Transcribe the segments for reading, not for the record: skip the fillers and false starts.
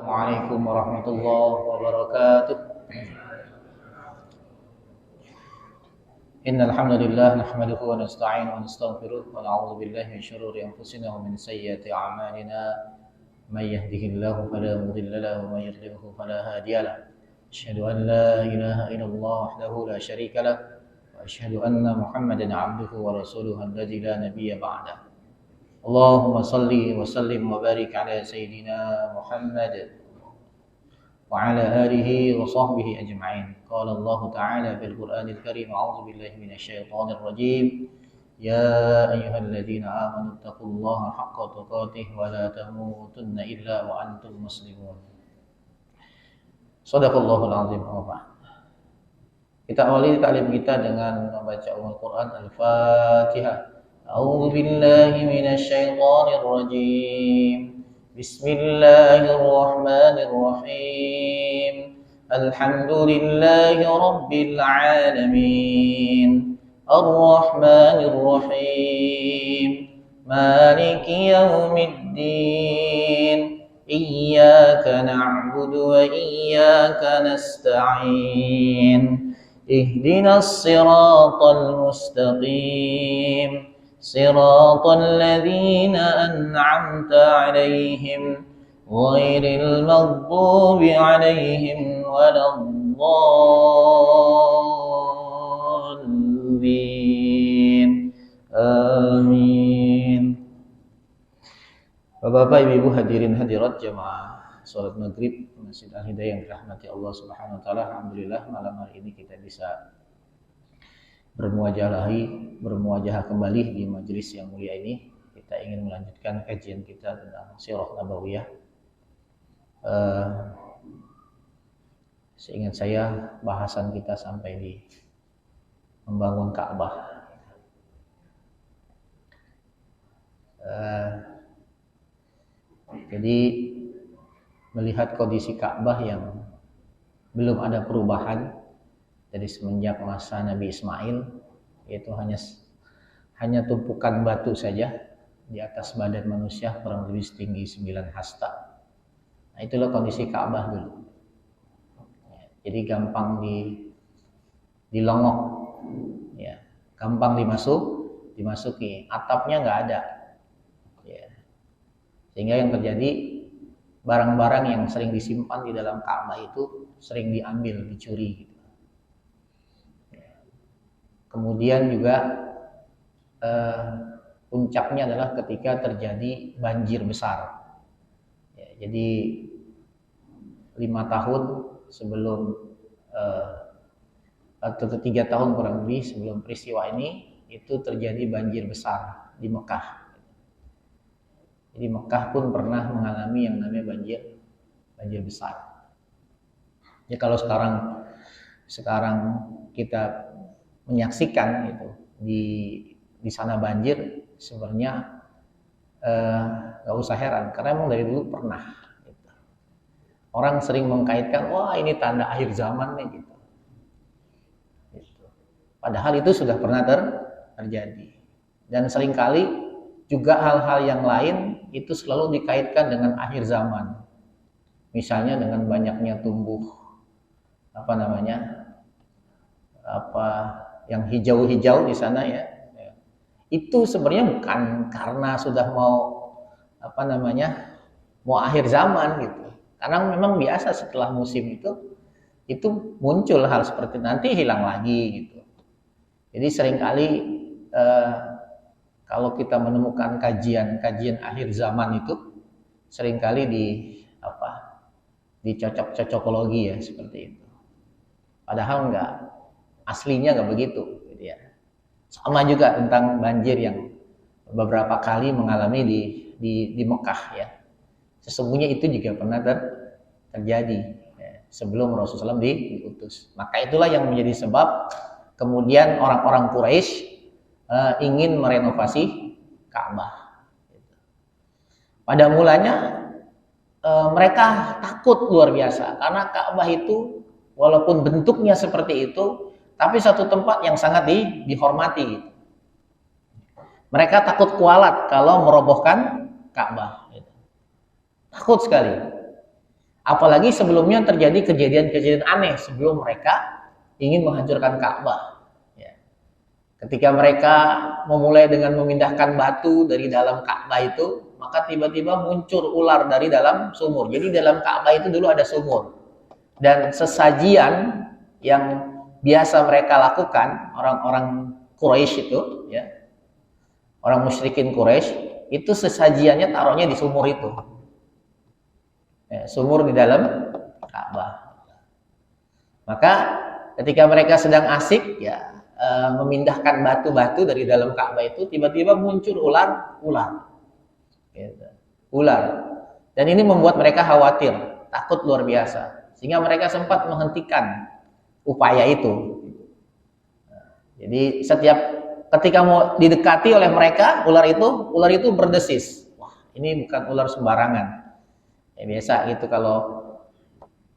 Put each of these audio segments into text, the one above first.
Assalamualaikum warahmatullahi wabarakatuh. Innal hamdalillah nahmaduhu wa nasta'inuhu wa nastaghfiruh wa na'udzu billahi min shururi anfusina wa min sayyiati a'malina. May yahdihillahu fala mudilla lahu wa may yudlilhu fala hadiya lahu. Asyhadu an la ilaha illallah wahdahu la syarika lah wa asyhadu anna Muhammadan 'abduhu wa rasuluhu alladzi la nabiyya ba'dahu. Allahumma salli wa sallim wa barik ala sayyidina Muhammad wa ala alihi wa sahbihi ajma'in. Qala Allah Ta'ala fil Qur'anil Karim, a'udzu billahi minasy syaithanir rajim. Ya ayyuhalladzina amanu taqullaha haqqa tuqatih wa la tamutunna illa wa antum muslimun. Shadaqallahul azim. Kita awali ta'lim kita dengan membaca Al-Qur'an Al-Fatihah. أعوذ بالله من الشيطان الرجيم بسم الله الرحمن الرحيم الحمد لله رب العالمين الرحمن الرحيم مالك يوم الدين إياك نعبد وإياك نستعين اهدنا الصراط المستقيم صراط الذين أنعمت عليهم غير المغضوب عليهم ولا الضالين آمين. Bapak-bapak, ibu-ibu, hadirin hadirat jamaah salat maghrib Masjid Al-Hidayah yang dirahmati Allah Subhanahu wa taala. Alhamdulillah malam hari ini kita bisa bermuajah kembali di majelis yang mulia ini. Kita ingin melanjutkan kajian kita tentang Sirah Nabawiyah. Seingat saya bahasan kita sampai di membangun Ka'bah. Jadi melihat kondisi Ka'bah yang belum ada perubahan dari semenjak masa Nabi Ismail, yaitu hanya tumpukan batu saja di atas badan manusia kurang lebih setinggi 9 hasta. Nah, itulah kondisi Ka'bah dulu. Jadi gampang dilongok, ya, gampang dimasuki, atapnya nggak ada, ya. Sehingga yang terjadi barang-barang yang sering disimpan di dalam Ka'bah itu sering diambil, dicuri. Kemudian juga puncaknya adalah ketika terjadi banjir besar. Ya, jadi 5 tahun sebelum atau 3 tahun kurang lebih sebelum peristiwa ini, itu terjadi banjir besar di Mekah. Jadi Mekah pun pernah mengalami yang namanya banjir besar. Ya, kalau sekarang kita menyaksikan itu di sana banjir, sebenarnya nggak usah heran karena memang dari dulu pernah. Gitu. Orang sering mengkaitkan, wah ini tanda akhir zaman nih gitu. Padahal itu sudah pernah terjadi. Dan seringkali juga hal-hal yang lain itu selalu dikaitkan dengan akhir zaman. Misalnya dengan banyaknya tumbuh yang hijau-hijau di sana, ya. Itu sebenarnya bukan karena sudah mau akhir zaman gitu. Karena memang biasa setelah musim itu muncul hal seperti nanti hilang lagi gitu. Jadi seringkali kalau kita menemukan kajian akhir zaman itu seringkali dicocok-cocokologi, ya, seperti itu. Padahal aslinya nggak begitu, gitu ya. Sama juga tentang banjir yang beberapa kali mengalami di Mekah, ya. Sesungguhnya itu juga pernah terjadi, ya, sebelum Rasulullah SAW diutus. Maka itulah yang menjadi sebab kemudian orang-orang Quraisy ingin merenovasi Ka'bah. Pada mulanya mereka takut luar biasa karena Ka'bah itu walaupun bentuknya seperti itu, tapi satu tempat yang sangat dihormati. Mereka takut kualat kalau merobohkan Ka'bah. Takut sekali. Apalagi sebelumnya terjadi kejadian-kejadian aneh sebelum mereka ingin menghancurkan Ka'bah. Ya. Ketika mereka memulai dengan memindahkan batu dari dalam Ka'bah itu, maka tiba-tiba muncul ular dari dalam sumur. Jadi dalam Ka'bah itu dulu ada sumur. Dan sesajian yang biasa mereka lakukan, orang-orang Quraisy itu, ya, orang musyrikin Quraisy, itu sesajiannya taruhnya di sumur itu. Ya, sumur di dalam Ka'bah. Maka ketika mereka sedang asik ya memindahkan batu-batu dari dalam Ka'bah itu, tiba-tiba muncul ular. Gitu. Ular. Dan ini membuat mereka khawatir, takut luar biasa. Sehingga mereka sempat menghentikan upaya itu. Jadi ketika mau didekati oleh mereka, ular itu berdesis. Wah, ini bukan ular sembarangan. Ya, biasa gitu kalau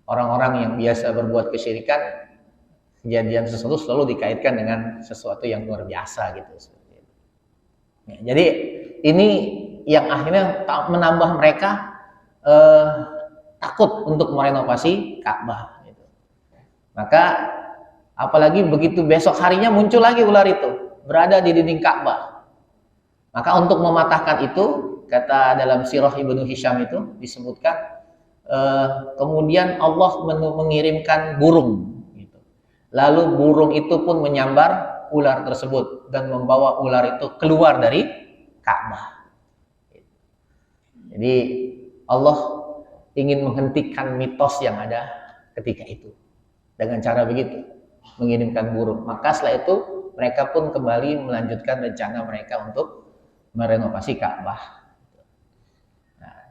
orang-orang yang biasa berbuat kesyirikan, kejadian sesuatu selalu dikaitkan dengan sesuatu yang luar biasa gitu. Ya, jadi ini yang akhirnya menambah mereka takut untuk merenovasi Ka'bah. Gitu. Maka apalagi begitu besok harinya muncul lagi ular itu berada di dinding Ka'bah. Maka untuk mematahkan itu, kata dalam Sirah Ibnu Hisham itu disebutkan kemudian Allah mengirimkan burung gitu. Lalu burung itu pun menyambar ular tersebut dan membawa ular itu keluar dari Ka'bah. Jadi Allah ingin menghentikan mitos yang ada ketika itu dengan cara begitu, mengirimkan burung. Maka setelah itu mereka pun kembali melanjutkan rencana mereka untuk merenovasi Ka'bah.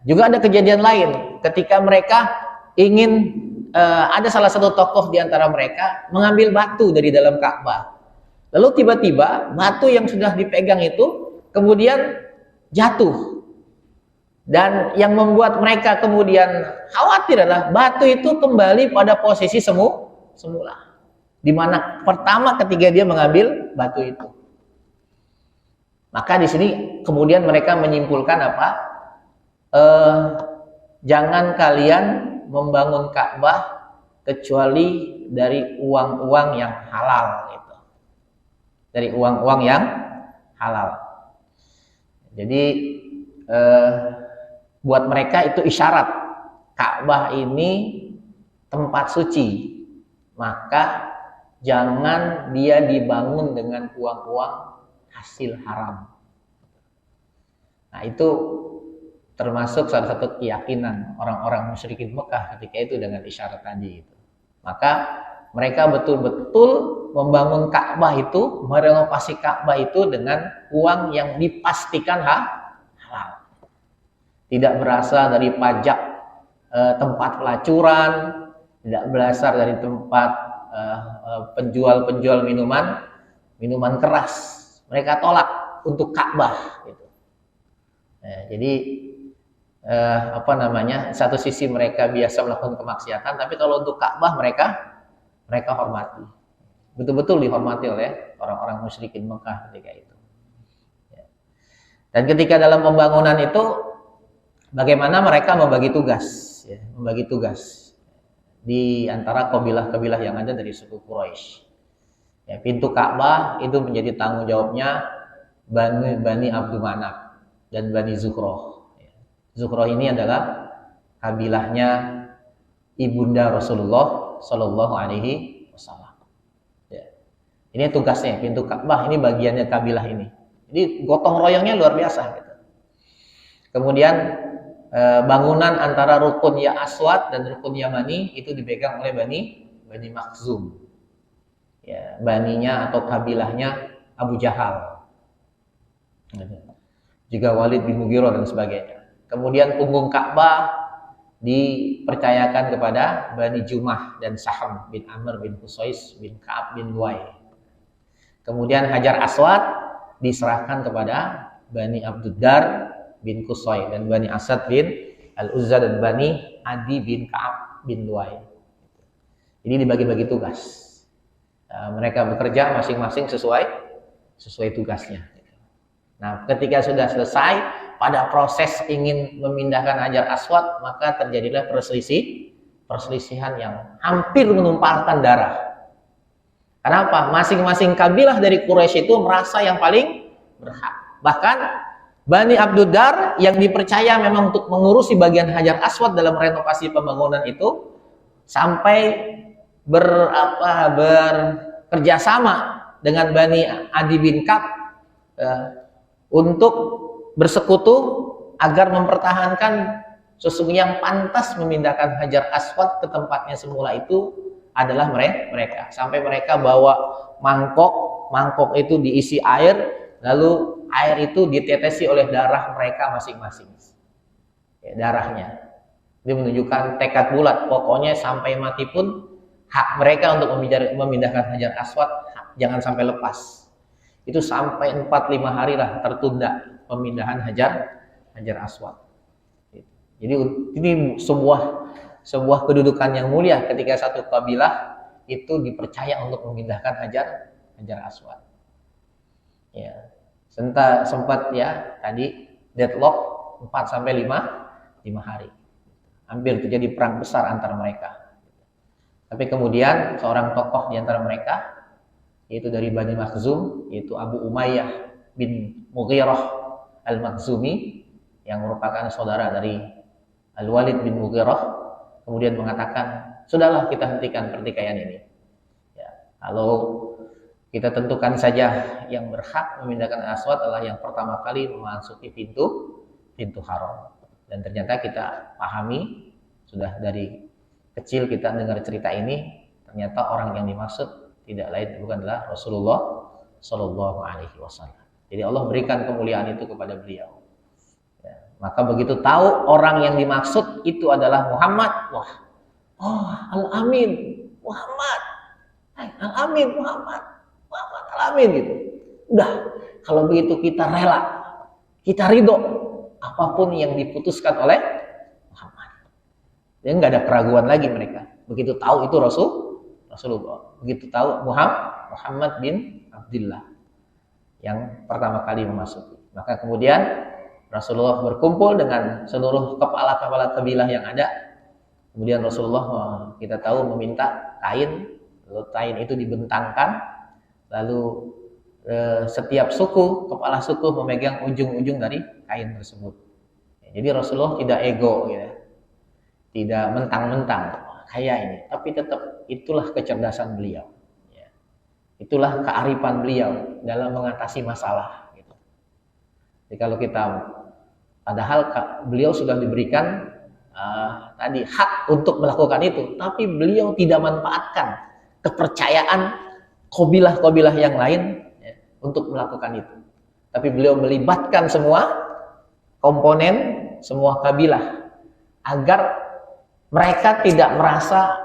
Juga ada kejadian lain ketika mereka ingin ada salah satu tokoh di antara mereka mengambil batu dari dalam Ka'bah. Lalu tiba-tiba batu yang sudah dipegang itu kemudian jatuh. Dan yang membuat mereka kemudian khawatir adalah batu itu kembali pada posisi semula. Di mana pertama ketika dia mengambil batu itu. Maka di sini kemudian mereka menyimpulkan apa? Jangan kalian membangun Ka'bah kecuali dari uang-uang yang halal gitu. Dari uang-uang yang halal. Jadi buat mereka itu isyarat Ka'bah ini tempat suci. Maka jangan dia dibangun dengan uang-uang hasil haram. Nah, itu termasuk salah satu keyakinan orang-orang musyrikin Mekah ketika itu dengan isyarat tadi itu. Maka mereka betul-betul membangun Ka'bah itu, merenovasi Ka'bah itu dengan uang yang dipastikan halal. Tidak berasal dari pajak tempat pelacuran, tidak berasal dari tempat penjual-penjual minuman keras. Mereka tolak untuk Ka'bah gitu. Jadi satu sisi mereka biasa melakukan kemaksiatan, tapi kalau untuk Ka'bah mereka hormati, betul-betul dihormati oleh orang-orang musyrikin Mekah ketika itu. Dan ketika dalam pembangunan itu, bagaimana mereka membagi tugas di antara kabilah-kabilah yang ada dari suku Quraisy. Ya, pintu Ka'bah itu menjadi tanggung jawabnya Bani Abdul Manaf dan Bani Zuhroh. Zuhroh ini adalah kabilahnya ibunda Rasulullah Shallallahu Alaihi Wasallam. Ya. Ini tugasnya pintu Ka'bah, ini bagiannya kabilah ini. Jadi gotong royongnya luar biasa. Gitu. Kemudian bangunan antara rukun Ya Aswad dan rukun Yamani itu dipegang oleh Bani Makhzum. Ya, baninya atau kabilahnya Abu Jahal. Juga Walid bin Mughirah dan sebagainya. Kemudian punggung Ka'bah dipercayakan kepada Bani Jumah dan Saham bin Amr bin Qusais bin Ka'ab bin Luay. Kemudian Hajar Aswad diserahkan kepada Bani Abduddar bin Qusay dan Bani Asad bin Al-Uzza dan Bani Adi bin Ka'ab bin Luay. Ini dibagi-bagi tugas. Mereka bekerja masing-masing sesuai tugasnya. Nah, ketika sudah selesai pada proses ingin memindahkan Hajar Aswad, maka terjadilah perselisih perselisihan yang hampir menumpahkan darah. Kenapa? Masing-masing kabilah dari Quraisy itu merasa yang paling berhak. Bahkan Bani Abduddar yang dipercaya memang untuk mengurusi bagian Hajar Aswad dalam renovasi pembangunan itu sampai bekerja sama dengan Bani Adi bin Ka'b untuk bersekutu agar mempertahankan sesungguhnya yang pantas memindahkan Hajar Aswad ke tempatnya semula itu adalah mereka. Sampai mereka bawa mangkok itu diisi air, lalu air itu ditetesi oleh darah mereka masing-masing. Ya, darahnya. Dia menunjukkan tekad bulat, pokoknya sampai mati pun hak mereka untuk memindahkan Hajar Aswad jangan sampai lepas. Itu sampai 4-5 hari lah tertunda pemindahan Hajar Aswad. Jadi ini sebuah kedudukan yang mulia ketika satu kabilah itu dipercaya untuk memindahkan Hajar Aswad. Ya, sempat ya tadi deadlock 4-5 hari. Hampir terjadi perang besar antara mereka. Tapi kemudian seorang tokoh di antara mereka yaitu dari Bani Makhzum, yaitu Abu Umayyah bin Mughirah Al-Makhzumi yang merupakan saudara dari Al-Walid bin Mughirah, kemudian mengatakan, sudahlah kita hentikan pertikaian ini. Ya, kalau kita tentukan saja yang berhak memindahkan Aswad adalah yang pertama kali memasuki pintu haram. Dan ternyata kita pahami, sudah dari kecil kita dengar cerita ini, ternyata orang yang dimaksud tidak lain bukanlah Rasulullah Shallallahu Alaihi Wasallam. Jadi Allah berikan kemuliaan itu kepada beliau. Maka begitu tahu orang yang dimaksud itu adalah Muhammad, Al-Amin Muhammad, Al-Amin Muhammad Al-Amin gitu. Udah, kalau begitu kita rela, kita ridho apapun yang diputuskan oleh Muhammad. Jadi nggak ada keraguan lagi mereka. Begitu tahu itu Rasulullah, begitu tahu Muhammad bin Abdullah yang pertama kali memasuki. Maka kemudian Rasulullah berkumpul dengan seluruh kepala-kepala kabilah yang ada. Kemudian Rasulullah kita tahu meminta kain, lalu kain itu dibentangkan, lalu setiap suku, kepala suku memegang ujung-ujung dari kain tersebut. Jadi Rasulullah tidak ego, ya. Tidak mentang-mentang kayak ini, tapi tetap itulah kecerdasan beliau. Ya. Itulah kearifan beliau dalam mengatasi masalah. Gitu. Jadi kalau kita padahal beliau sudah diberikan tadi hak untuk melakukan itu, tapi beliau tidak manfaatkan kepercayaan kabilah-kabilah yang lain ya, untuk melakukan itu. Tapi beliau melibatkan semua komponen, semua kabilah agar mereka tidak merasa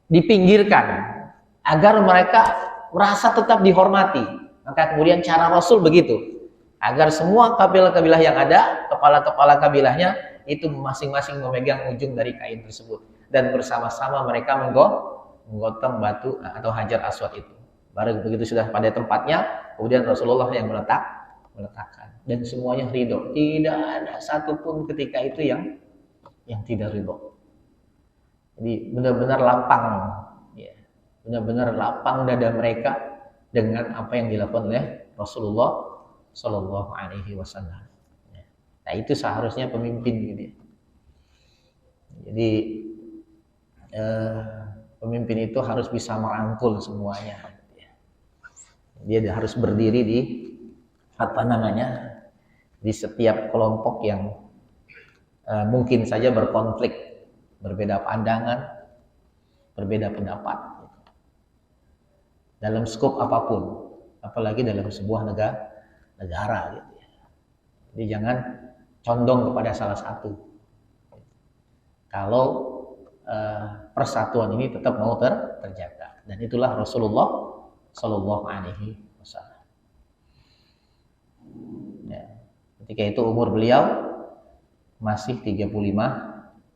dipinggirkan, agar mereka merasa tetap dihormati. Maka kemudian cara Rasul begitu. Agar semua kabilah-kabilah yang ada, kepala-kepala kabilahnya itu masing-masing memegang ujung dari kain tersebut dan bersama-sama mereka menggotong batu atau Hajar Aswad itu. Baru begitu sudah pada tempatnya, kemudian Rasulullah yang meletakkan dan semuanya ridho. Tidak ada satupun ketika itu yang tidak ridho. Jadi benar-benar lapang, ya, benar-benar lapang dada mereka dengan apa yang dilakukan oleh Rasulullah Shallallahu Alaihi Wasallam. Nah itu seharusnya pemimpin gitu ya. Jadi pemimpin itu harus bisa merangkul semuanya. Dia harus berdiri di di setiap kelompok yang mungkin saja berkonflik, berbeda pandangan, berbeda pendapat. Dalam skop apapun, apalagi dalam sebuah negara gitu ya. Jadi jangan condong kepada salah satu. Kalau persatuan ini tetap mau terjaga, dan itulah Rasulullah Shallallahu Alaihi Wasallam. Ya, ketika itu umur beliau masih 35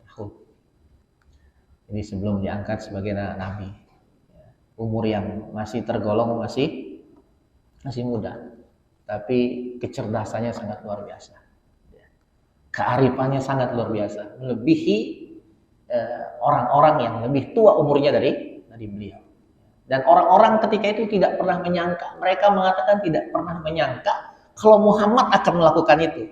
tahun. Jadi sebelum diangkat sebagai nabi, umur yang masih tergolong masih muda. Tapi kecerdasannya sangat luar biasa, kearifannya sangat luar biasa, melebihi orang-orang yang lebih tua umurnya dari beliau. Dan orang-orang ketika itu tidak pernah menyangka, mereka mengatakan tidak pernah menyangka kalau Muhammad akan melakukan itu.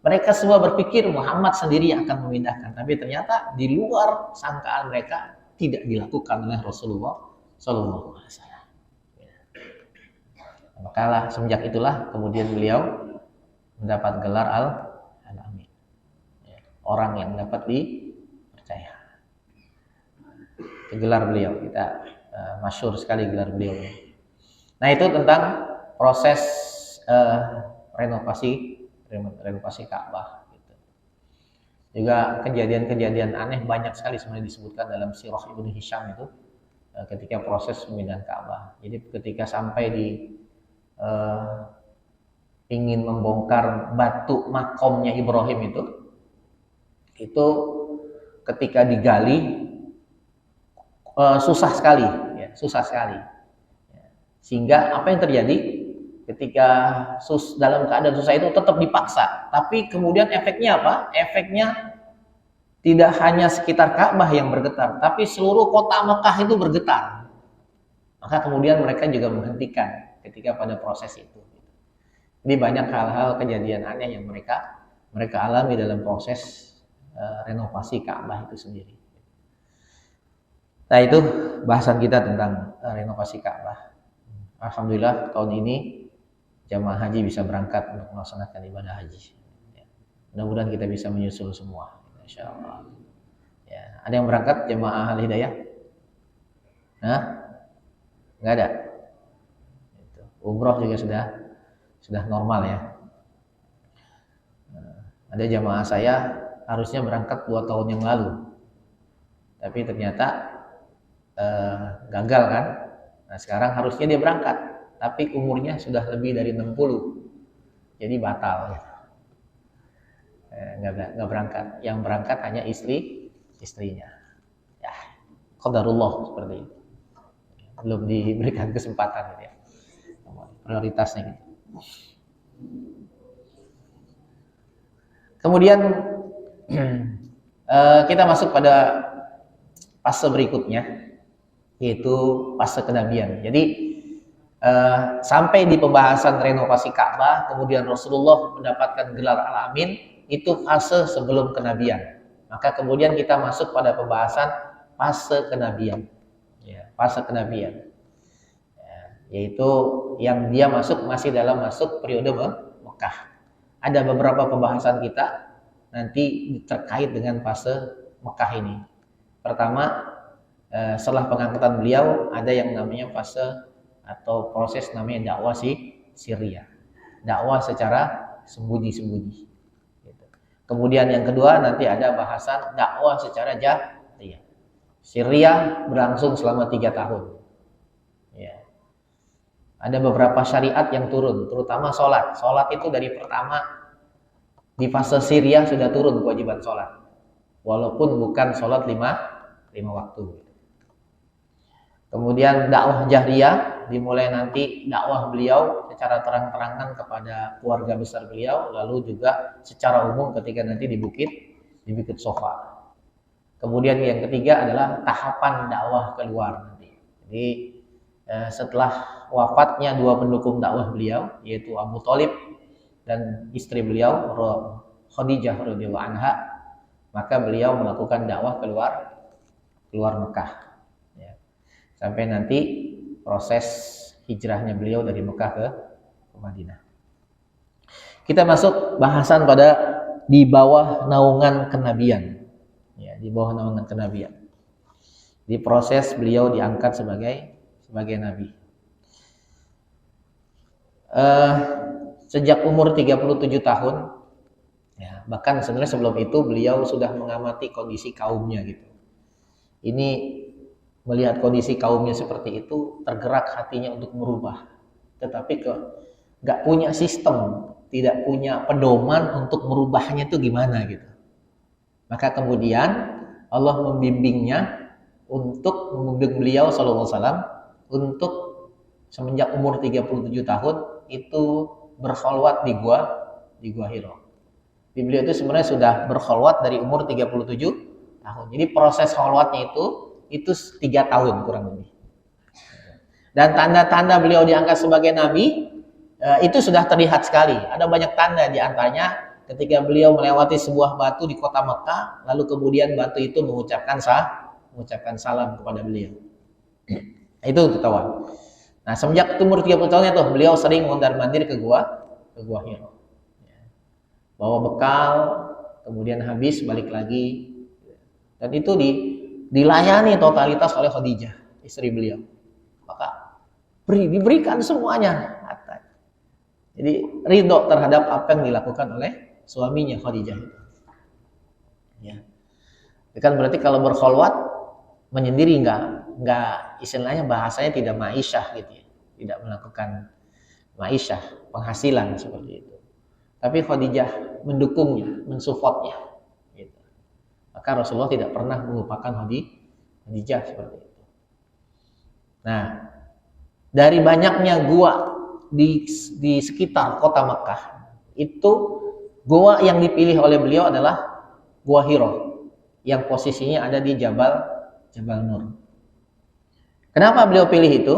Mereka semua berpikir Muhammad sendiri yang akan memindahkan, tapi ternyata di luar sangkaan mereka tidak dilakukan oleh Rasulullah Sallallahu Alaihi Wasallam. Makalah semenjak itulah kemudian beliau mendapat gelar Al-Amin, orang yang dapat dipercaya. Gelar beliau kita masyhur sekali gelar beliau. Nah itu tentang proses renovasi Ka'bah. Gitu. Juga kejadian-kejadian aneh banyak sekali sebenarnya disebutkan dalam Sirah Ibnu Hisham itu ketika proses pemindahan Ka'bah. Jadi ketika sampai di ingin membongkar batu makomnya Ibrahim itu ketika digali susah sekali. Sehingga apa yang terjadi ketika dalam keadaan susah itu tetap dipaksa, tapi kemudian efeknya apa? Efeknya tidak hanya sekitar Ka'bah yang bergetar, tapi seluruh kota Mekah itu bergetar. Maka kemudian mereka juga menghentikan ketika pada proses itu. Jadi banyak hal-hal kejadian aneh yang mereka alami dalam proses renovasi Ka'bah itu sendiri. Nah itu bahasan kita tentang renovasi Ka'bah. Alhamdulillah tahun ini jamaah haji bisa berangkat untuk melaksanakan ibadah haji. Ya. Mudah-mudahan kita bisa menyusul semua, insyaallah. Ya, ada yang berangkat jamaah Al Hidayah? Nah, nggak ada. Itu. Umroh juga sudah normal ya. Nah, ada jamaah saya harusnya berangkat 2 tahun yang lalu, tapi ternyata gagal kan. Nah sekarang harusnya dia berangkat, tapi umurnya sudah lebih dari 60, jadi batal. Nggak berangkat. Yang berangkat hanya istrinya. Ya, qadarullah seperti itu. Belum diberikan kesempatan ya. Prioritasnya gitu. Kemudian kita masuk pada fase berikutnya, yaitu fase kenabian. Jadi sampai di pembahasan renovasi Ka'bah, kemudian Rasulullah mendapatkan gelar Al-Amin, itu fase sebelum kenabian. Maka kemudian kita masuk pada pembahasan fase kenabian. Ya, fase kenabian. Ya, yaitu yang dia masih dalam periode Mekah. Ada beberapa pembahasan kita nanti terkait dengan fase Mekah ini. Pertama, setelah pengangkatan beliau ada yang namanya fase atau proses namanya dakwah Syria, dakwah secara sembunyi-sembunyi. Gitu. Kemudian yang kedua nanti ada bahasan dakwah secara jahriyah. Syria berlangsung selama 3 tahun. Ya. Ada beberapa syariat yang turun, terutama sholat. Sholat itu dari pertama di fase Syria sudah turun kewajiban sholat, walaupun bukan sholat 5 waktu. Kemudian dakwah jahriyah dimulai nanti dakwah beliau secara terang-terangan kepada keluarga besar beliau, lalu juga secara umum ketika nanti di Bukit Sofa. Kemudian yang ketiga adalah tahapan dakwah keluar nanti. Jadi setelah wafatnya 2 pendukung dakwah beliau, yaitu Abu Thalib dan istri beliau Khadijah radhiyallahu anha, maka beliau melakukan dakwah keluar Mekah. Sampai nanti proses hijrahnya beliau dari Mekah ke Madinah. Kita masuk bahasan pada di bawah naungan kenabian. Ya, di bawah naungan kenabian. Di proses beliau diangkat sebagai nabi. Sejak umur 37 tahun, ya, bahkan sebenarnya sebelum itu beliau sudah mengamati kondisi kaumnya gitu. Ini melihat kondisi kaumnya seperti itu, tergerak hatinya untuk merubah, tetapi nggak punya sistem, tidak punya pedoman untuk merubahnya itu gimana gitu. Maka kemudian Allah membimbingnya untuk membimbing beliau sallallahu alaihi wasallam untuk semenjak umur 37 tahun itu berkholwat di gua Hira. Di beliau itu sebenarnya sudah berkholwat dari umur 37 tahun. Jadi proses kholwatnya itu 3 tahun kurang lebih. Dan tanda-tanda beliau diangkat sebagai nabi itu sudah terlihat sekali. Ada banyak tanda, di antaranya ketika beliau melewati sebuah batu di kota Mekah, lalu kemudian batu itu mengucapkan salam kepada beliau. Itu ketahuan. Nah, semenjak umur 30 tahun itu beliau sering mondar-mandir ke gua Hira. Bawa bekal, kemudian habis balik lagi. Dan itu dilayani totalitas oleh Khadijah, istri beliau. Maka diberikan semuanya. Jadi ridho terhadap apa yang dilakukan oleh suaminya Khadijah. Ya. Itu kan berarti kalau berkholwat menyendiri enggak istilahnya bahasanya tidak ma'isyah gitu ya. Tidak melakukan ma'isyah, penghasilan seperti itu. Tapi Khadijah mendukungnya, mensupportnya gitu. Maka Rasulullah tidak pernah melupakan Khadijah seperti itu. Nah, dari banyaknya gua di sekitar kota Mekah, itu gua yang dipilih oleh beliau adalah Gua Hira yang posisinya ada di Jabal Nur. Kenapa beliau pilih itu?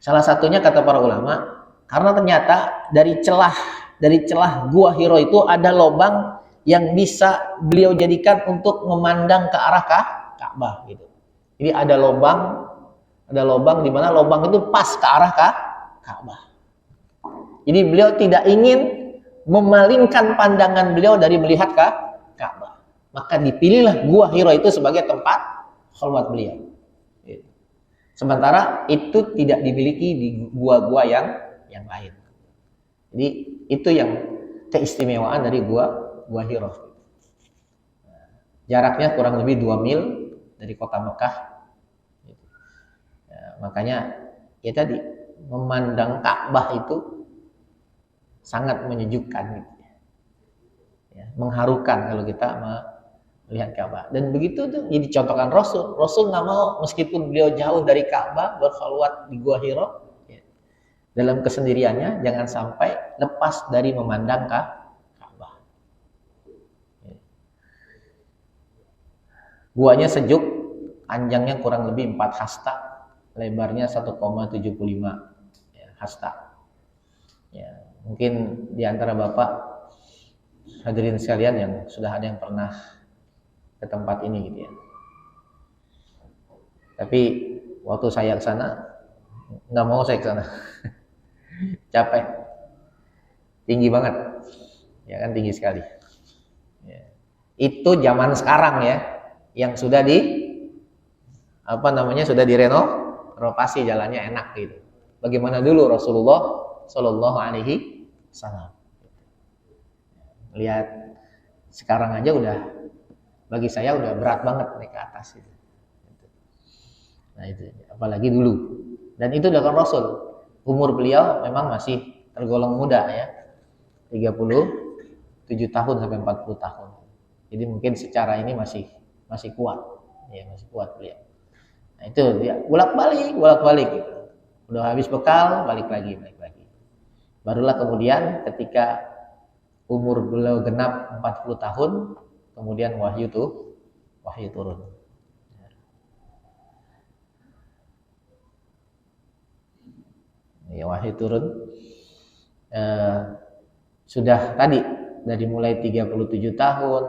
Salah satunya kata para ulama, karena ternyata dari celah Gua Hira itu ada lubang yang bisa beliau jadikan untuk memandang ke arah Ka'bah gitu. Jadi ada lubang di mana lubang itu pas ke arah Ka'bah. Jadi beliau tidak ingin memalingkan pandangan beliau dari melihat Ka'bah. Maka dipilihlah Gua Hira itu sebagai tempat kholwat beliau. Sementara itu tidak dimiliki di gua-gua yang lain. Jadi itu yang keistimewaan dari Gua Hira. Jaraknya kurang lebih 2 mil dari kota Mekah. Makanya ya tadi memandang Ka'bah itu sangat menyejukkan gitu ya, mengharukan kalau kita melihat Ka'bah. Dan begitu tuh jadi contohkan Rasul nggak mau meskipun beliau jauh dari Ka'bah berkholwat di Gua Hira ya, dalam kesendiriannya jangan sampai lepas dari memandang Ka'bah ya. Guanya sejuk, panjangnya kurang lebih 4 hasta, lebarnya 1,75 hasta. Ya, mungkin di antara Bapak hadirin sekalian yang sudah ada yang pernah ke tempat ini gitu ya. Tapi waktu saya ke sana nggak mau saya ke sana. Capek. Tinggi banget. Ya kan tinggi sekali. Ya. Itu zaman sekarang ya yang sudah sudah direnovasi jalannya enak gitu. Bagaimana dulu Rasulullah Shallallahu Alaihi Wasallam. Lihat sekarang aja bagi saya udah berat banget naik ke atas itu. Nah itu, apalagi dulu. Dan itu dilakukan Rasul. Umur beliau memang masih tergolong muda ya, 37 tahun sampai 40 tahun. Jadi mungkin secara ini masih kuat, ya masih kuat beliau. Nah itu dia bolak-balik gitu. Udah habis bekal, balik lagi. Barulah kemudian ketika umur beliau genap 40 tahun, kemudian wahyu turun. Ya, wahyu turun. Sudah tadi dari mulai 37 tahun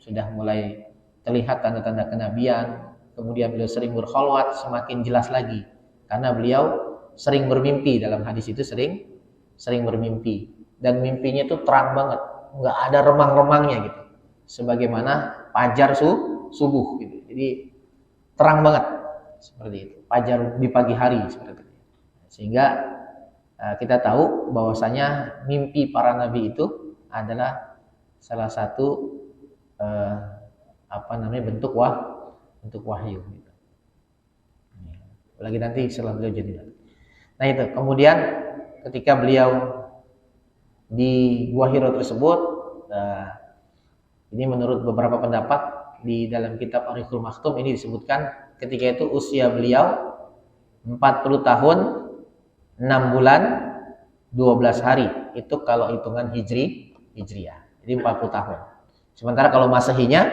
sudah mulai terlihat tanda-tanda kenabian. Kemudian beliau sering berkholwat, semakin jelas lagi karena beliau sering bermimpi. Dalam hadis itu sering bermimpi, dan mimpinya itu terang banget, nggak ada remang-remangnya gitu, sebagaimana fajar subuh gitu. Jadi terang banget seperti itu, fajar di pagi hari seperti itu. Sehingga kita tahu bahwasanya mimpi para nabi itu adalah salah satu bentuk wahyu gitu. Apalagi nanti setelah beliau jadi nabi. Nah itu kemudian ketika beliau di Gua Hira tersebut, ini menurut beberapa pendapat di dalam kitab Ar-Riqul Maktum ini disebutkan ketika itu usia beliau 40 tahun 6 bulan 12 hari. Itu kalau hitungan hijriyah. Jadi 40 tahun. Sementara kalau Masehinya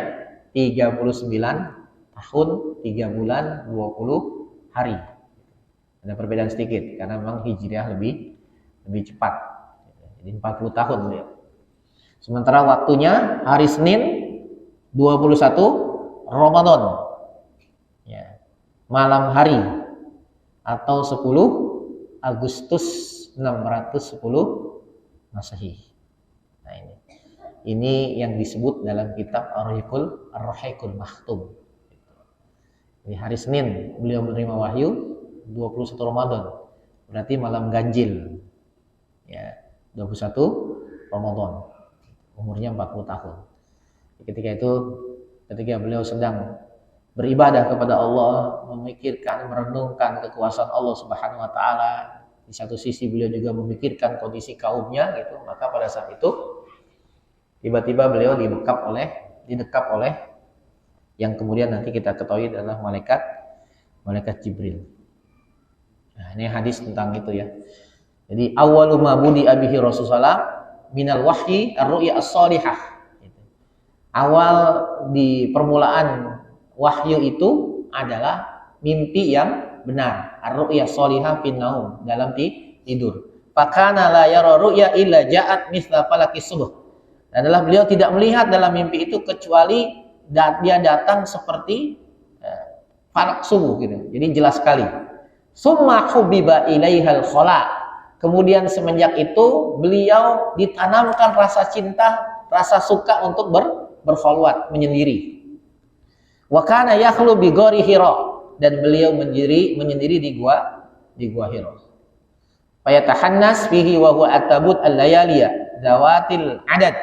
39 tahun 3 bulan 20 hari. Ada perbedaan sedikit karena memang Hijriah lebih cepat. Jadi 40 tahun beliau. Sementara waktunya hari Senin 21 Ramadan. Ya. Malam hari atau 10 Agustus 610 Masehi. Nah ini yang disebut dalam kitab Ar-Rahiqul Makhtum. Di hari Senin beliau menerima wahyu 21 Ramadan. Berarti malam ganjil. Ya, 21 Ramadan. Umurnya 40 tahun. Ketika beliau sedang beribadah kepada Allah, memikirkan, merenungkan kekuasaan Allah Subhanahu wa taala, di satu sisi beliau juga memikirkan kondisi kaumnya gitu, maka pada saat itu tiba-tiba beliau didekap oleh yang kemudian nanti kita ketahui adalah malaikat Jibril. Nah, ini hadis tentang itu ya. Jadi awwalu ma budi abihi Rasulullah minal wahyi ar-ru'ya as-salihah. Awal di permulaan wahyu itu adalah mimpi yang benar, ar-ru'ya as-salihah fin naum, dalam tidur. Fakana la yara ru'ya illa ja'at mithla falaqis subuh. Adalah beliau tidak melihat dalam mimpi itu kecuali dia datang seperti falak subuh gitu. Jadi jelas sekali. Summa hubiba ilaihal khala. Kemudian semenjak itu beliau ditanamkan rasa cinta, rasa suka untuk berkhalwat, menyendiri. Wa kana yakhlu bi ghari Hira, dan beliau menyendiri di gua Hira. Fayatahannas fihi wa huwa atabut al-layaliya zawatil adad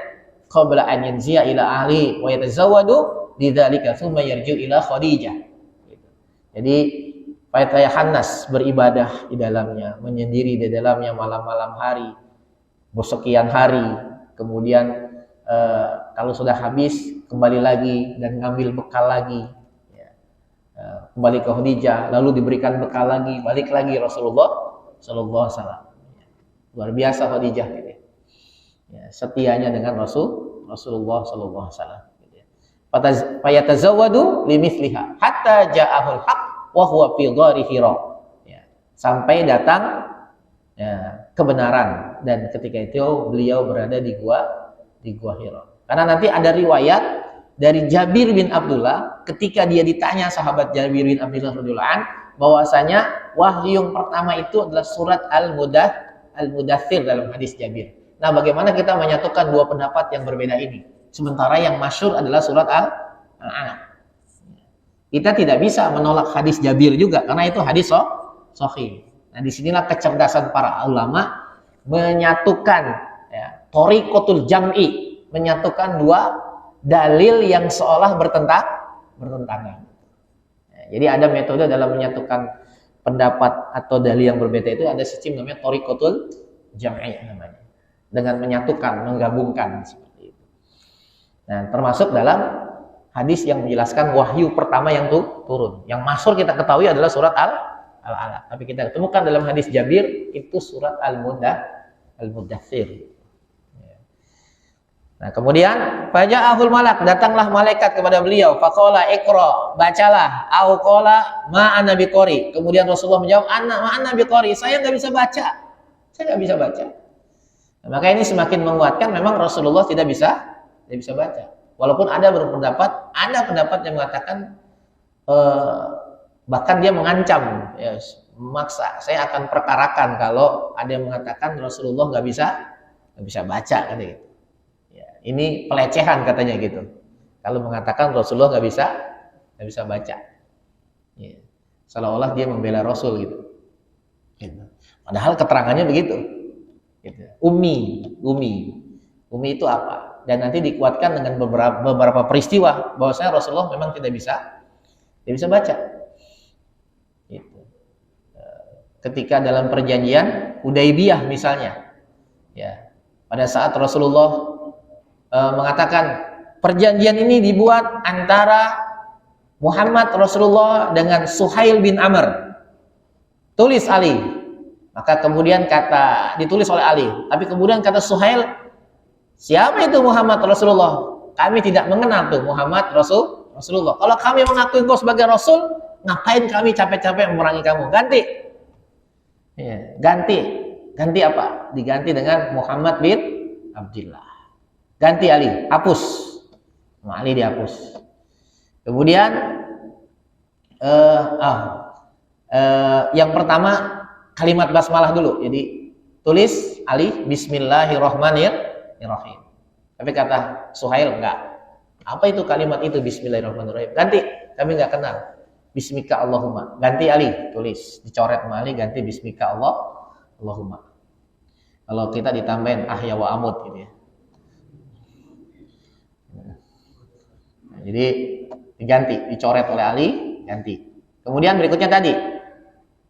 qabla an yanziya ila ahli wa yatazawwadu lidzalika thumma yarji'u ila Khadijah. Jadi Fayatahannas beribadah di dalamnya, menyendiri di dalamnya malam-malam hari, bersekian hari, kemudian kalau sudah habis kembali lagi dan ngambil bekal lagi, ya. Kembali ke Khadijah, lalu diberikan bekal lagi, balik lagi Rasulullah Sallallahu Alaihi Wasallam. Luar biasa Khadijah gitu. Ya, setianya dengan Rasulullah Sallallahu Alaihi Wasallam. Fayatazawwadu limithliha hatta ja'ahul haqq wa huwa fi ghari Hira. Ya, sampai datang ya, kebenaran, dan ketika itu beliau berada di gua Hira. Karena nanti ada riwayat dari Jabir bin Abdullah ketika dia ditanya sahabat Jabir bin Abdullah radhiyallahu an bahwasanya wahyu yang pertama itu adalah surat Al-Mudaththir dalam hadis Jabir. Nah, bagaimana kita menyatukan dua pendapat yang berbeda ini? Sementara yang masyhur adalah surat Al-Alaq. Kita tidak bisa menolak hadis Jabir juga karena itu hadis sahih. Nah, disinilah kecerdasan para ulama menyatukan ya, thariqatul jam'i, menyatukan dua dalil yang seolah bertentangan. Ya, jadi ada metode dalam menyatukan pendapat atau dalil yang berbeda itu, ada sistem namanya thariqatul jam'i namanya. Dengan menyatukan, menggabungkan seperti itu. Nah, termasuk dalam hadis yang menjelaskan wahyu pertama yang turun. Yang masyhur kita ketahui adalah surat Al-Alaq. Tapi kita temukan dalam hadis Jabir itu surat Al-Mudaththir. Nah, kemudian faja'ahul malak, datanglah malaikat kepada beliau, faqala iqra, bacalah, au qala ma ana biqari. Kemudian Rasulullah menjawab, ma ana biqari, saya enggak bisa baca. Saya enggak bisa baca. Nah, maka ini semakin menguatkan memang Rasulullah tidak bisa baca. Walaupun ada pendapat yang mengatakan bahkan dia mengancam, ya, memaksa, saya akan perkarakan kalau ada yang mengatakan Rasulullah nggak bisa baca kan gitu. Ya, ini pelecehan katanya gitu. Kalau mengatakan Rasulullah nggak bisa baca, ya, seolah-olah dia membela Rasul gitu. Padahal keterangannya begitu. Gitu. Umi itu apa? Dan nanti dikuatkan dengan beberapa peristiwa bahwasanya Rasulullah memang tidak bisa baca. Gitu. Ketika dalam perjanjian Hudaybiyah misalnya, ya, pada saat Rasulullah mengatakan perjanjian ini dibuat antara Muhammad Rasulullah dengan Suhail bin Amr, tulis Ali. Maka kemudian ditulis oleh Ali, tapi kemudian kata Suhail, siapa itu Muhammad Rasulullah? Kami tidak mengenal tuh Muhammad Rasulullah, kalau kami mengakui engkau sebagai Rasul, ngapain kami capek-capek memerangi kamu? Ganti. Ya, ganti apa? Diganti dengan Muhammad bin Abdullah. Ganti Ali, hapus. Ali dihapus. Kemudian yang pertama kalimat basmalah dulu. Jadi tulis Ali Bismillahirrahmanirrahim. Tapi kata Suhail enggak. Apa itu kalimat itu Bismillahirrahmanirrahim? Ganti, kami enggak kenal. Bismika Allahumma. Ganti Ali, tulis, dicoret sama Ali, ganti Bismika Allahumma. Kalau kita ditambahin ahya wa amut gitu ya. Nah, jadi diganti, dicoret oleh Ali, ganti. Kemudian berikutnya tadi,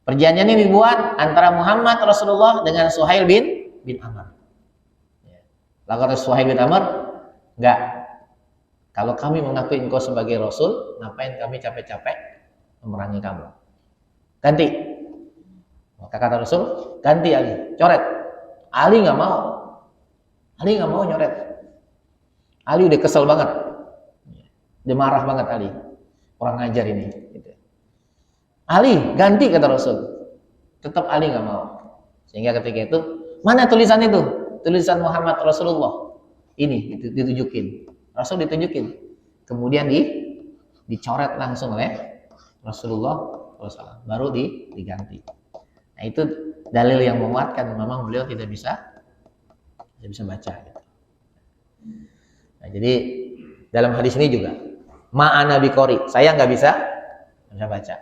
perjanjian ini dibuat antara Muhammad Rasulullah dengan Suhail bin Amr. Lalu Suhail bin Amr, enggak. Kalau kami mengakui engkau sebagai Rasul, ngapain kami capek-capek memerangi kamu? Ganti. Maka kata Rasul, ganti Ali, coret. Ali nggak mau. Ali nggak mau nyoret. Ali udah kesel banget. Dia marah banget Ali. Orang ngajar ini. Gitu. Ali, ganti kata Rasul. Tetap Ali nggak mau. Sehingga ketika itu, mana tulisan itu? Tulisan Muhammad Rasulullah. Ini ditunjukin. Rasul ditunjukin. Kemudian dicoret langsung oleh Rasulullah SAW. Baru diganti. Nah itu dalil yang menguatkan memang beliau tidak bisa baca. Gitu. Nah, jadi dalam hadis ini juga ma'ana biqori, saya nggak bisa baca.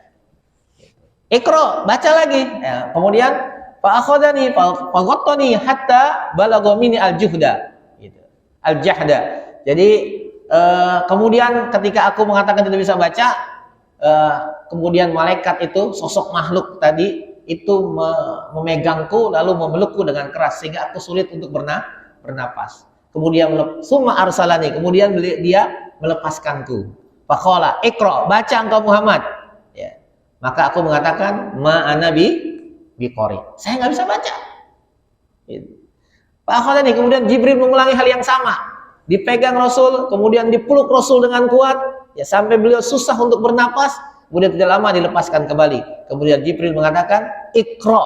Iqra, baca lagi. Ya, kemudian fa akhadani fa ghattani hatta balagha minni al-juhda. Gitu. Al-jahda. Jadi kemudian ketika aku mengatakan tidak bisa baca, kemudian malaikat itu sosok makhluk tadi itu memegangku lalu memelukku dengan keras sehingga aku sulit untuk bernapas. Kemudian summa arsalani, kemudian dia melepaskanku. Faqala iqra, baca engkau Muhammad. Ya. Maka aku mengatakan ma ana biqori. Saya nggak bisa baca. Faqala kemudian Jibril mengulangi hal yang sama. Dipegang Rasul, kemudian dipeluk Rasul dengan kuat, ya sampai beliau susah untuk bernapas. Kemudian tidak lama dilepaskan kembali. Kemudian Jibril mengatakan, Iqra,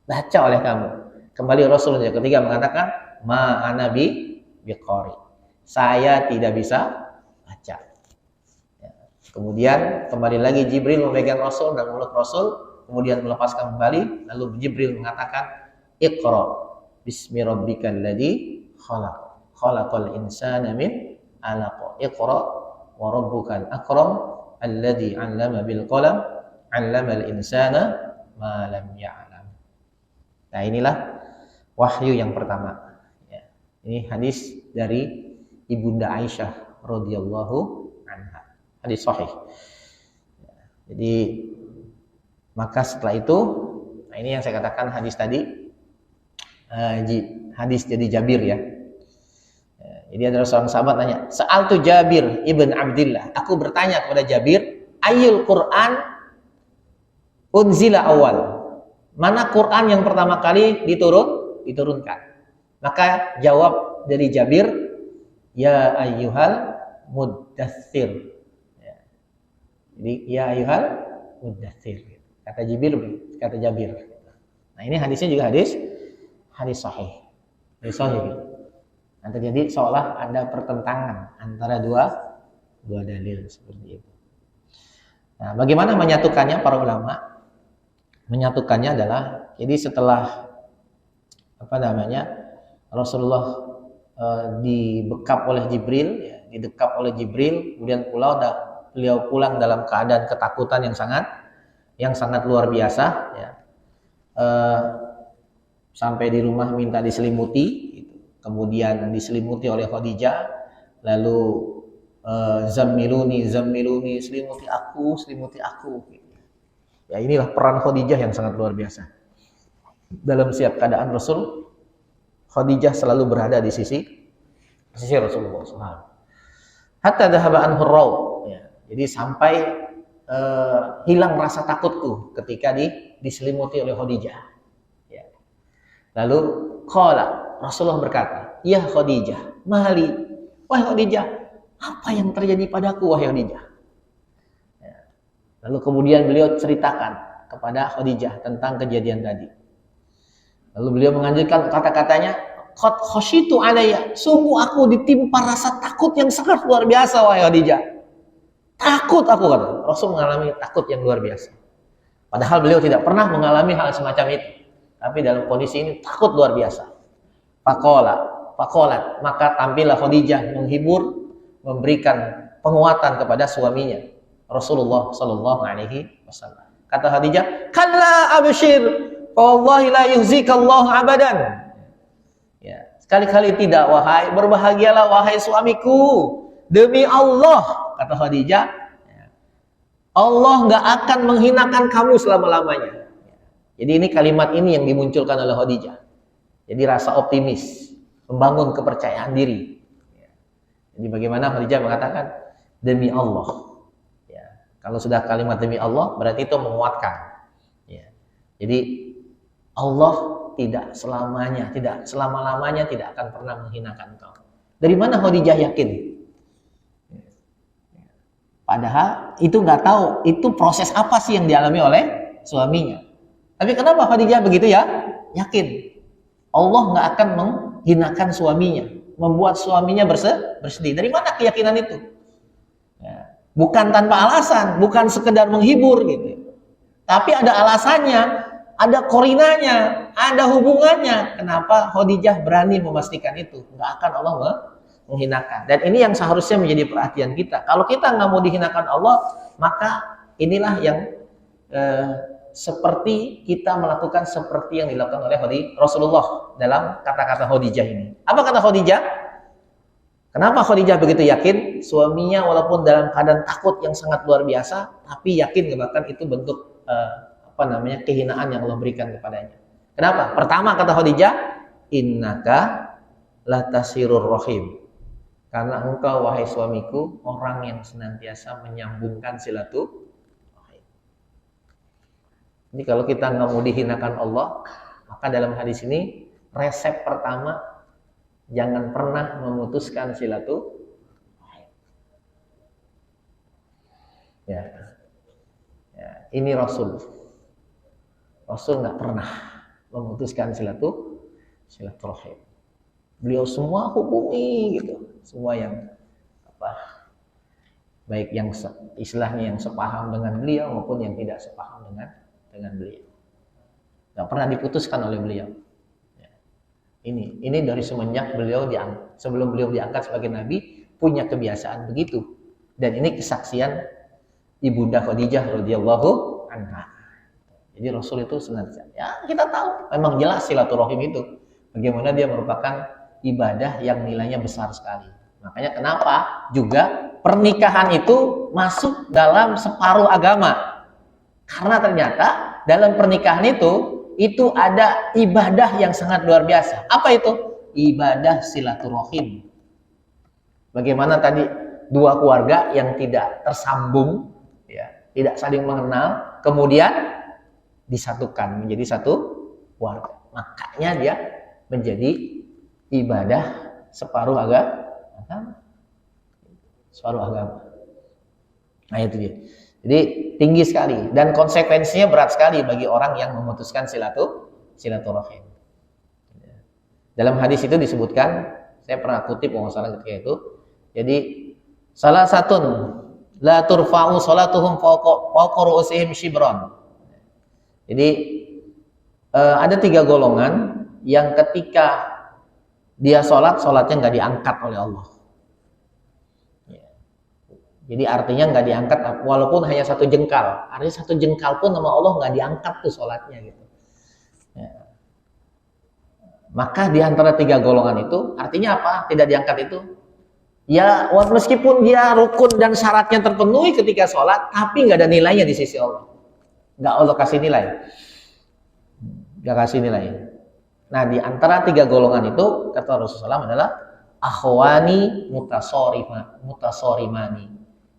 baca oleh kamu. Kembali Rasul yang ketiga mengatakan, Ma ana biqari. Saya tidak bisa baca. Ya. Kemudian kembali lagi Jibril memegang Rasul dan memeluk Rasul. Kemudian melepaskan kembali. Lalu Jibril mengatakan, Iqra, bismi rabbikal ladzi khalaq. Khalaqal insana min 'alaq. Iqra wa rabbukal akram. Alladzi 'allama bil qalam 'allamal insana ma lam ya'lam. Nah, inilah wahyu yang pertama. Ya. Ini hadis dari Ibunda Aisyah radhiyallahu anha. Hadis sahih. Ya. Jadi maka setelah itu, nah ini yang saya katakan hadis tadi, hadis jadi Jabir ya. Jadi ada seorang sahabat tanya, Sa'altu Jabir ibn Abdillah. Aku bertanya kepada Jabir, Ayyul Quran unzila awal. Mana Quran yang pertama kali diturunkan? Maka jawab dari Jabir, Ya ayyuhal muddathir. Ya. Jadi ya ayyuhal muddathir. Kata Jabir. Nah ini hadisnya juga hadis sahih. Hadis sahih. Nah, terjadi seolah ada pertentangan antara dua dalil seperti itu. Nah, bagaimana menyatukannya para ulama? Menyatukannya adalah jadi setelah Rasulullah dibekap oleh Jibril, ya, kemudian beliau pulang dalam keadaan ketakutan yang sangat luar biasa, ya. Sampai di rumah minta diselimuti. Kemudian diselimuti oleh Khadijah, lalu zammiluni, selimuti aku. Ya inilah peran Khadijah yang sangat luar biasa. Dalam setiap keadaan Rasul, Khadijah selalu berada di sisi Rasulullah SAW. Hatta dhahaba anhu ar-raw. Ya, jadi sampai hilang rasa takutku ketika diselimuti oleh Khadijah. Ya. Lalu qala Rasulullah berkata, Ya Khadijah, mahali. Wahai Khadijah, apa yang terjadi padaku wahai Khadijah? Ya. Lalu kemudian beliau ceritakan kepada Khadijah tentang kejadian tadi. Lalu beliau menganjurkan kata-katanya, qad khasyitu alayya, sungguh aku ditimpa rasa takut yang sangat luar biasa wahai Khadijah. Takut aku, kata Rasul, mengalami takut yang luar biasa. Padahal beliau tidak pernah mengalami hal semacam itu, tapi dalam kondisi ini takut luar biasa. Faqalat, maka tampillah Khadijah menghibur, memberikan penguatan kepada suaminya Rasulullah sallallahu alaihi wasallam. Kata Khadijah, "Kalla abshir, wallahi la yuhzikallahu abadan." Ya, sekali-kali tidak, berbahagialah wahai suamiku, demi Allah, kata Khadijah, Allah nggak akan menghinakan kamu selama-lamanya. Jadi ini kalimat ini yang dimunculkan oleh Khadijah. Jadi rasa optimis, membangun kepercayaan diri. Jadi bagaimana Khadijah mengatakan, demi Allah. Ya, kalau sudah kalimat demi Allah, berarti itu menguatkan. Ya. Jadi Allah tidak selama-lamanya tidak akan pernah menghinakan engkau. Dari mana Khadijah yakin? Padahal itu nggak tahu itu proses apa sih yang dialami oleh suaminya. Tapi kenapa Khadijah begitu ya? Yakin Allah nggak akan menghinakan suaminya, membuat suaminya bersedih. Dari mana keyakinan itu? Ya, bukan tanpa alasan, bukan sekedar menghibur gitu. Tapi ada alasannya, ada korinanya, ada hubungannya. Kenapa Khadijah berani memastikan itu? Nggak akan Allah menghinakan. Dan ini yang seharusnya menjadi perhatian kita. Kalau kita nggak mau dihinakan Allah, maka inilah yang seperti kita melakukan seperti yang dilakukan oleh Rasulullah dalam kata-kata Khadijah ini. Apa kata Khadijah? Kenapa Khadijah begitu yakin? Suaminya walaupun dalam keadaan takut yang sangat luar biasa, tapi yakin bahkan itu bentuk kehinaan yang Allah berikan kepadanya. Kenapa? Pertama kata Khadijah, innaka latasirur rahim. Karena engkau wahai suamiku orang yang senantiasa menyambungkan silaturahim. Jadi kalau kita nggak mau dihinakan Allah, maka dalam hadis ini resep pertama, jangan pernah memutuskan silaturahim. Ya, ini Rasul nggak pernah memutuskan silaturahim. Beliau semua hubungi gitu, semua yang baik yang istilahnya yang sepaham dengan beliau maupun yang tidak sepaham dengan beliau. Nggak pernah diputuskan oleh beliau. Ya. Ini dari semenjak sebelum beliau diangkat sebagai nabi punya kebiasaan begitu. Dan ini kesaksian Ibunda Khadijah radhiyallahu anha. Jadi Rasul itu senantiasa, ya kita tahu, memang jelas silaturahim itu bagaimana dia merupakan ibadah yang nilainya besar sekali. Makanya kenapa juga pernikahan itu masuk dalam separuh agama. Karena ternyata dalam pernikahan itu ada ibadah yang sangat luar biasa. Apa itu? Ibadah silaturahim. Bagaimana tadi dua keluarga yang tidak tersambung, ya, tidak saling mengenal, kemudian disatukan menjadi satu keluarga. Makanya dia menjadi ibadah separuh agama. Nah itu dia. Jadi tinggi sekali dan konsekuensinya berat sekali bagi orang yang memutuskan silaturahim. Dalam hadis itu disebutkan, saya pernah kutip kalau nggak salah ketika itu. Jadi salah satu la turfa'u salatuhum fawqa ru'usihim shibran. Jadi ada 3 golongan yang ketika dia sholatnya nggak diangkat oleh Allah. Jadi artinya nggak diangkat walaupun hanya 1 jengkal. Artinya 1 jengkal pun nama Allah nggak diangkat tuh sholatnya gitu. Ya. Maka di antara 3 golongan itu artinya apa? Tidak diangkat itu. Ya meskipun dia rukun dan syaratnya terpenuhi ketika sholat, tapi nggak ada nilainya di sisi Allah. Nggak Allah kasih nilai. Nggak kasih nilai. Nah di antara 3 golongan itu kata Rasulullah SAW adalah akhwani mutasorimani.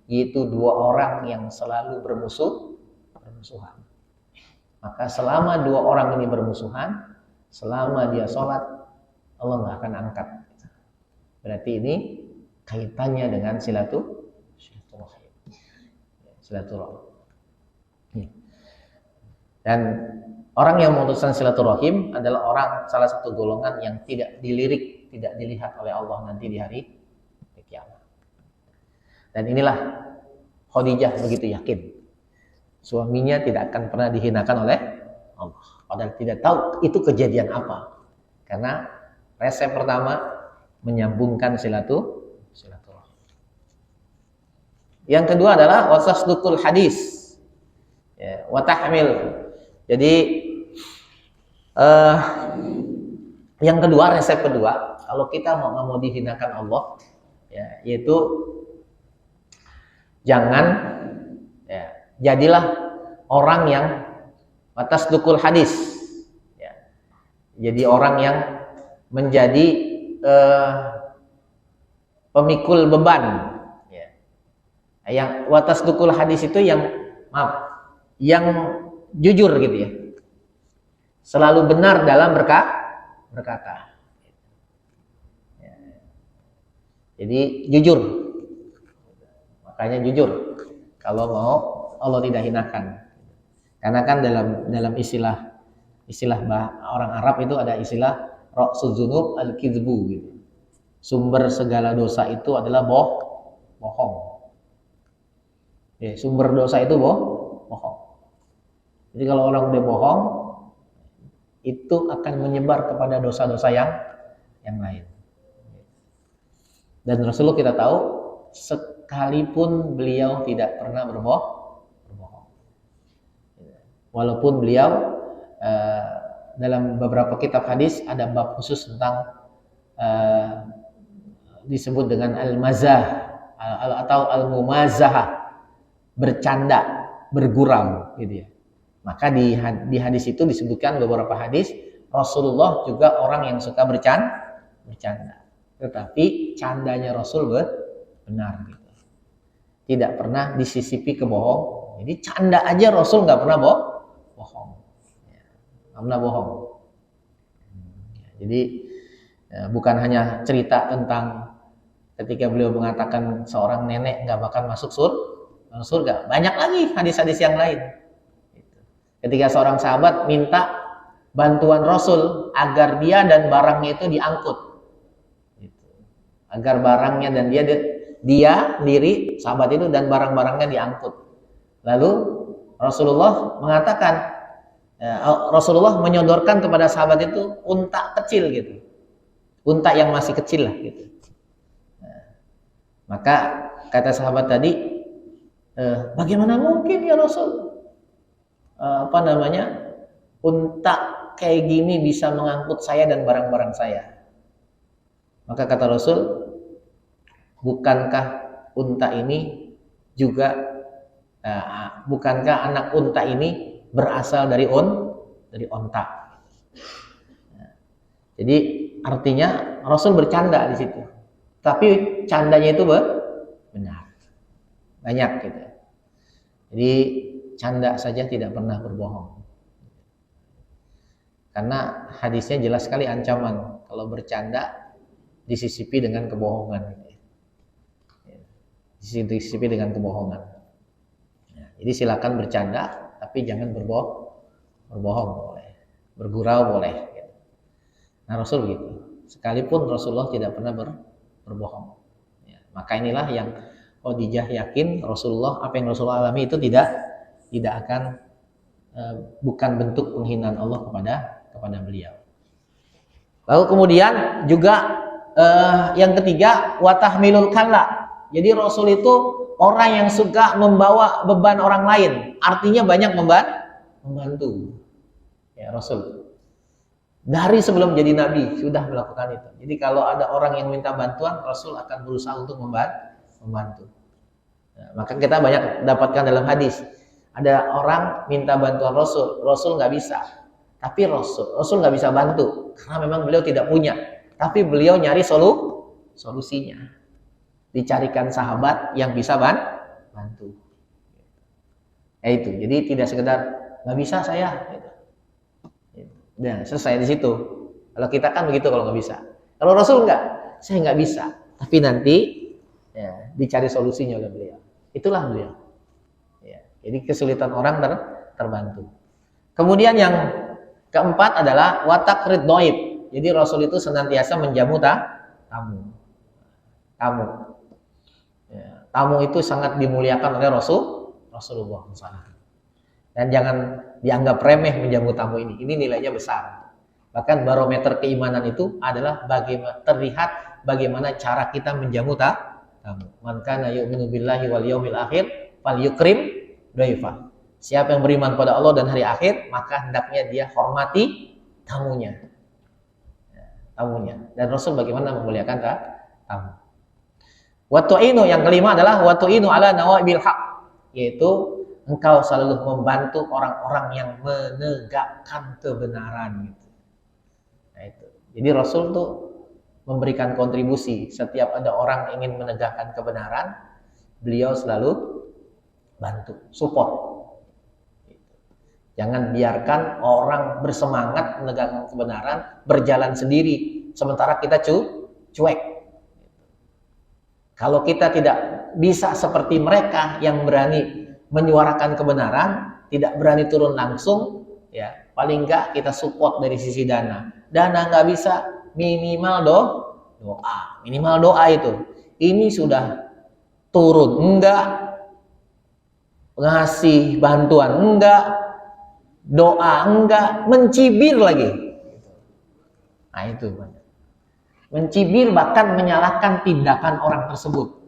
Yaitu 2 orang yang selalu bermusuhan. Maka selama 2 orang ini bermusuhan, selama dia sholat, Allah nggak akan angkat. Berarti ini kaitannya dengan silaturahim. Silaturahim. Dan orang yang memutuskan silaturahim adalah orang salah satu golongan yang tidak dilirik, tidak dilihat oleh Allah nanti di hari kiamat. Dan inilah Khadijah begitu yakin suaminya tidak akan pernah dihinakan oleh Allah. Padahal tidak tahu itu kejadian apa. Karena resep pertama menyambungkan silaturahim. Yang kedua adalah wasasdukul hadis. Ya, wa tahmil. Jadi yang kedua, resep kedua, kalau kita mau dihinakan Allah, ya, yaitu jangan, ya, jadilah orang yang watasdukul hadis, ya. Jadi orang yang menjadi pemikul beban, ya. Yang watasdukul hadis itu yang jujur gitu ya, selalu benar dalam berkata. Ya. Jadi jujur, makanya jujur kalau mau Allah tidak hinakan. Karena kan dalam istilah orang Arab itu ada istilah ra'sul dzunub al-kizbu gitu. Sumber segala dosa itu adalah bohong. Ya, sumber dosa itu bohong. Jadi kalau orang udah bohong, itu akan menyebar kepada dosa-dosa yang lain. Dan Rasulullah kita tahu, sekalipun beliau tidak pernah berbohong. Walaupun beliau dalam beberapa kitab hadis ada bab khusus tentang disebut dengan al-mazah atau al-mumazahah, bercanda, bergurau gitu ya. Maka di hadis itu disebutkan beberapa hadis Rasulullah juga orang yang suka bercanda. Tetapi candanya Rasul benar gitu. Tidak pernah disisipi kebohong. Jadi canda aja Rasul nggak pernah bohong. Nggak pernah bohong. Jadi bukan hanya cerita tentang ketika beliau mengatakan seorang nenek nggak bakal masuk surga. Banyak lagi hadis-hadis yang lain. Ketika seorang sahabat minta bantuan Rasul agar dia dan barangnya itu diangkut, agar barangnya dan dia diri sahabat itu dan barang-barangnya diangkut. Lalu Rasulullah mengatakan, Rasulullah menyodorkan kepada sahabat itu unta kecil gitu, unta yang masih kecil lah gitu. Maka kata sahabat tadi, bagaimana mungkin ya Rasul? Unta kayak gini bisa mengangkut saya dan barang-barang saya. Maka kata Rasul, bukankah unta ini juga bukankah anak unta ini berasal dari onta? Jadi artinya Rasul bercanda di situ. Tapi candanya itu benar. Banyak gitu. Jadi canda saja tidak pernah berbohong. Karena hadisnya jelas sekali ancaman kalau bercanda disisipi dengan kebohongan. Disisipi dengan kebohongan. Jadi silakan bercanda, tapi jangan berbohong boleh, bergurau boleh. Nah Rasul gitu. Sekalipun Rasulullah tidak pernah berbohong. Maka inilah yang Khadijah yakin Rasulullah, apa yang Rasulullah alami itu tidak akan bukan bentuk penghinaan Allah kepada beliau. Lalu kemudian juga yang ketiga watahmilul kalla. Jadi Rasul itu orang yang suka membawa beban orang lain, artinya banyak membantu. Ya Rasul dari sebelum jadi nabi sudah melakukan itu. Jadi kalau ada orang yang minta bantuan, Rasul akan berusaha untuk membantu. Nah, maka kita banyak dapatkan dalam hadis. Ada orang minta bantuan Rasul nggak bisa. Tapi Rasul nggak bisa bantu karena memang beliau tidak punya. Tapi beliau nyari solusinya. Dicarikan sahabat yang bisa bantu. Ya itu. Jadi tidak sekedar nggak bisa saya. Dan selesai di situ. Kalau kita kan begitu kalau nggak bisa. Kalau Rasul nggak, saya nggak bisa. Tapi nanti Ya, dicari solusinya oleh beliau. Itulah beliau. Ya, jadi kesulitan orang terbantu. Kemudian yang keempat adalah watak ridhoib. Jadi Rasul itu senantiasa menjamu tamu. Tamu. Ya, tamu itu sangat dimuliakan oleh Rasulullah SAW. Dan jangan dianggap remeh menjamu tamu ini. Ini nilainya besar. Bahkan barometer keimanan itu adalah terlihat bagaimana cara kita menjamu tamu. Man kana yu'minu billahi wal yaumil akhir falyukrim dhaifah. Siapa yang beriman pada Allah dan hari akhir, maka hendaknya dia hormati tamunya. Tamunya. Dan Rasul bagaimana memuliakan tamu. Wa tu'inu, yang kelima adalah wa tu'inu ala nawaibil haq, yaitu engkau selalu membantu orang-orang yang menegakkan kebenaran gitu. Nah itu. Jadi Rasul tuh memberikan kontribusi. Setiap ada orang ingin menegakkan kebenaran, beliau selalu bantu, support. Jangan biarkan orang bersemangat menegakkan kebenaran berjalan sendiri, sementara kita cuek. Kalau kita tidak bisa seperti mereka yang berani menyuarakan kebenaran, tidak berani turun langsung, ya paling enggak kita support dari sisi dana. Dana nggak bisa, minimal doa. Minimal doa itu. Ini sudah turun, enggak ngasih bantuan, enggak doa, enggak mencibir lagi. Nah itu banyak. Mencibir bahkan menyalahkan tindakan orang tersebut.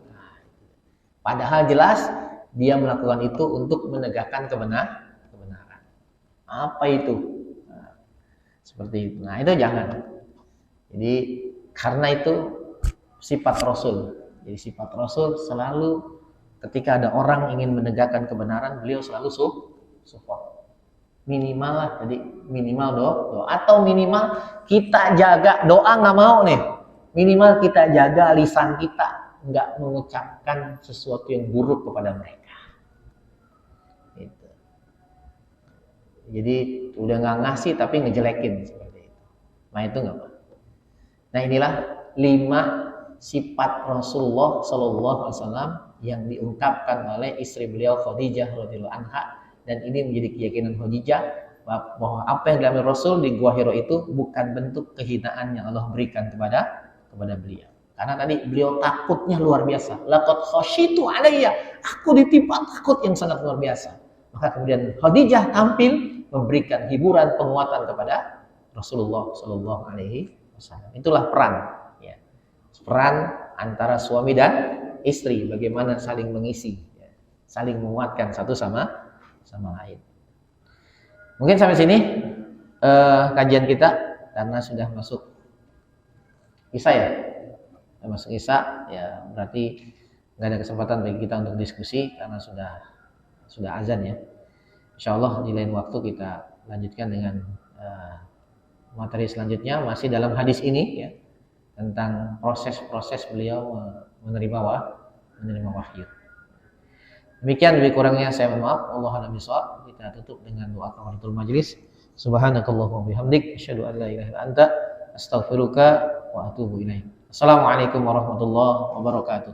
Padahal jelas dia melakukan itu untuk menegakkan kebenaran. Apa itu? Nah, seperti itu. Nah itu jangan. Jadi karena itu sifat Rasul. Jadi sifat Rasul selalu ketika ada orang ingin menegakkan kebenaran, beliau selalu support. Minimal lah tadi, minimal doa. Atau minimal kita jaga doa, nggak mau nih. Minimal kita jaga lisan kita, nggak mengucapkan sesuatu yang buruk kepada mereka. Gitu. Jadi udah nggak ngasih tapi ngejelekin seperti itu. Nah itu nggak apa. Nah inilah 5 sifat Rasulullah SAW yang diungkapkan oleh istri beliau Khadijah radhiyallahu anha, dan ini menjadi keyakinan Khadijah bahwa apa yang dialami Rasul di Gua Hira itu bukan bentuk kehinaan yang Allah berikan kepada beliau. Karena tadi beliau takutnya luar biasa. Laqad khasyitu alayya, aku ditimpa takut yang sangat luar biasa. Maka kemudian Khadijah tampil memberikan hiburan, penguatan kepada Rasulullah sallallahu alaihi wasallam. Itulah peran, ya. Peran antara suami dan istri, bagaimana saling mengisi, ya. Saling menguatkan satu sama lain. Mungkin sampai sini kajian kita, karena sudah masuk Isya ya. Masuk Isya ya, berarti nggak ada kesempatan bagi kita untuk diskusi karena sudah azan ya. Insyaallah di lain waktu kita lanjutkan dengan materi selanjutnya, masih dalam hadis ini ya, tentang proses beliau menerima wahyu. Demikian, lebih kurangnya saya mohon maaf. Wallahu a'lam bishawab. Kita tutup dengan doa kafaratul majlis. Subhanakallahumma bihamdik asyhadu an la ilaha illa anta astaghfiruka wa atubu ilaik. Assalamualaikum warahmatullahi wabarakatuh.